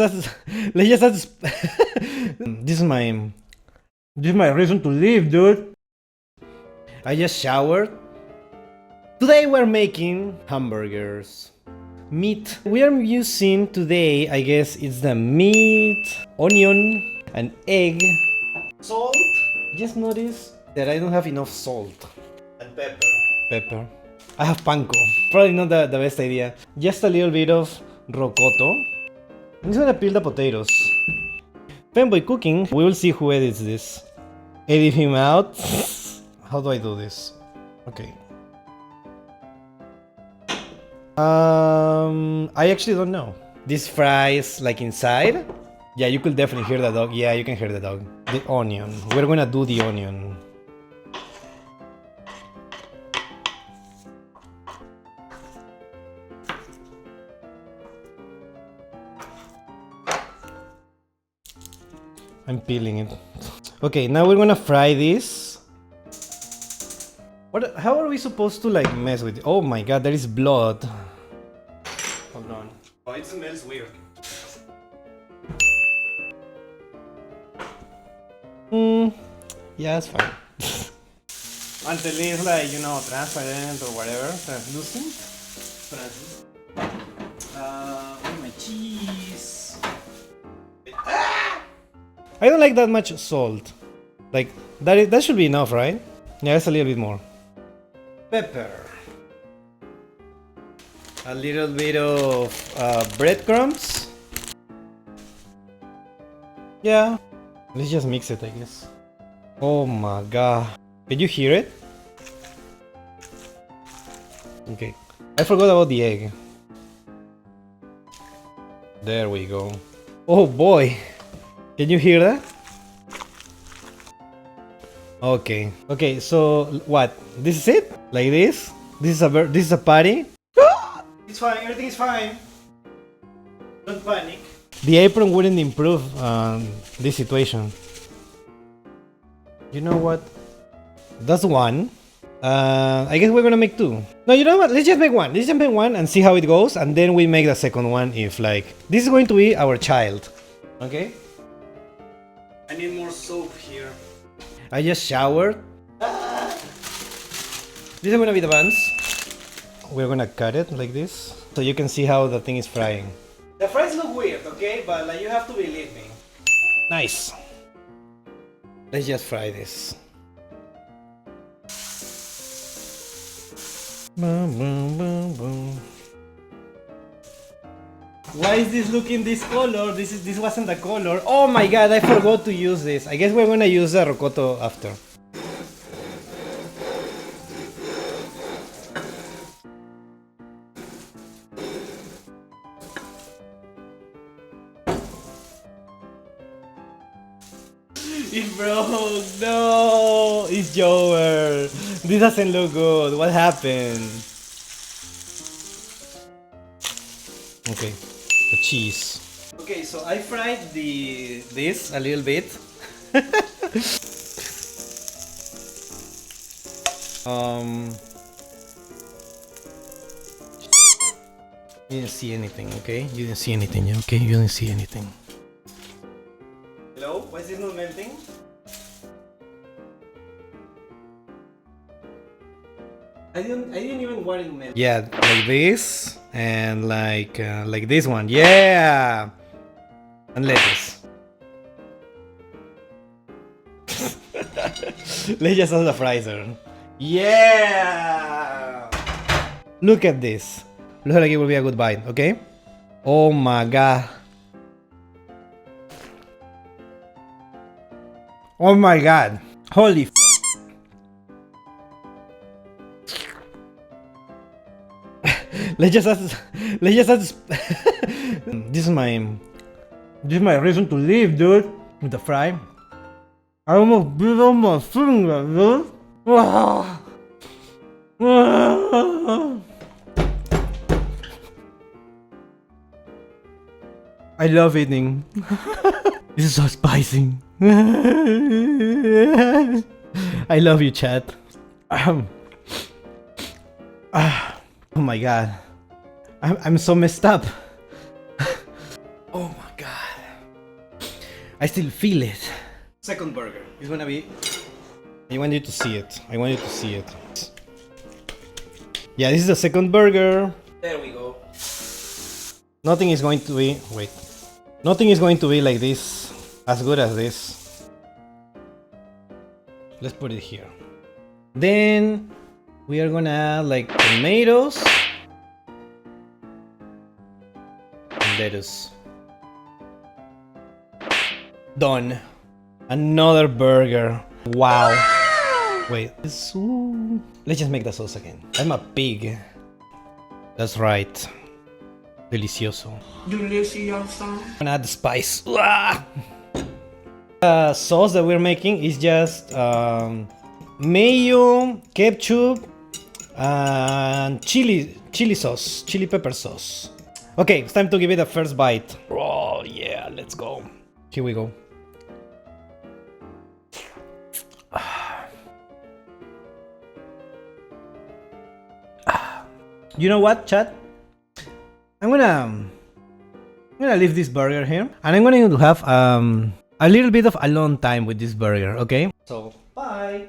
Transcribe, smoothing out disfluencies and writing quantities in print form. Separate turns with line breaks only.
Let's just this is my reason to live, dude. I just showered. Today we're making hamburgers. Meat. We are using today, I guess it's the meat, onion, and egg. Salt. Just notice that I don't have enough salt.
And pepper.
Pepper. I have panko. Probably not the best idea. Just a little bit of rocoto. I'm just gonna peel the potatoes. Fanboy cooking. We will see who edits this. Edit him out. How do I do this? Okay. I actually don't know. This fries like inside. Yeah, you could definitely hear the dog. Yeah, you can hear the dog. The onion. We're gonna do the onion. I'm peeling it. Okay, now we're gonna fry this. What? How are we supposed to like mess with it? Oh my god, there is blood. Hold on.
Oh, it smells weird.
Yeah, it's fine. Until it's like, you know, transparent or whatever, translucent. My cheese. I don't like that much salt. Like that should be enough, right? Yeah, it's a little bit more. Pepper. A little bit of breadcrumbs. Yeah. Let's just mix it, I guess. Oh my god. Can you hear it? Okay. I forgot about the egg. There we go. Oh boy. Can you hear that? Okay. Okay, so what? This is it? Like this? This is a party?
It's fine, everything is fine. Don't panic.
The apron wouldn't improve this situation. You know what? That's one. I guess we're gonna make two. No, you know what? Let's just make one. Let's just make one and see how it goes, and then we make the second one if like this is going to be our child. Okay?
I need more soap here.
I just showered. These are gonna be the buns. We're gonna cut it like this so you can see how the thing is frying.
The fries look weird, okay? But like you have to believe me.
Nice. Let's just fry this. Boom, boom, boom, boom. Why is this looking this color? This wasn't the color. Oh my god, I forgot to use this. I guess we're gonna use the rocoto after. It broke. No, it's Jower. This doesn't look good. What happened? Okay, the cheese. Okay, so I fried this a little bit. You didn't see anything, okay? You didn't see anything, okay? You didn't see anything.
Hello? Why is this not melting?
I didn't even want it to melt. Yeah, like this and like this one. Yeah, and lettuce. Let's just add the fries. Yeah. Look at this. Looks like it will be a good bite. Okay. Oh my god. Oh my god. Holy f. Let's just this is my reason to live, dude. With the fry. I almost blew on my finger, dude. I love eating. This is so spicy. I love you, chat. Oh my god. I'm so messed up. Oh my god. I still feel it.
Second burger.
It's gonna be. I want you to see it. I want you to see it. Yeah, this is the second burger.
There we go.
Nothing is going to be. Wait. Nothing is going to be like this. As good as this. Let's put it here. Then we are gonna add like tomatoes. And lettuce. Done. Another burger. Wow. Wait. Ooh. Let's just make the sauce again. I'm a pig. That's right. Delicioso.
Delicioso.
I'm gonna add the spice. The sauce that we're making is just mayo, ketchup, and chili sauce, chili pepper sauce. Okay, it's time to give it a first bite. Oh yeah, let's go. Here we go. You know what, chat? I'm gonna leave this burger here, and I'm going to have a little bit of alone time with this burger. Okay? So bye.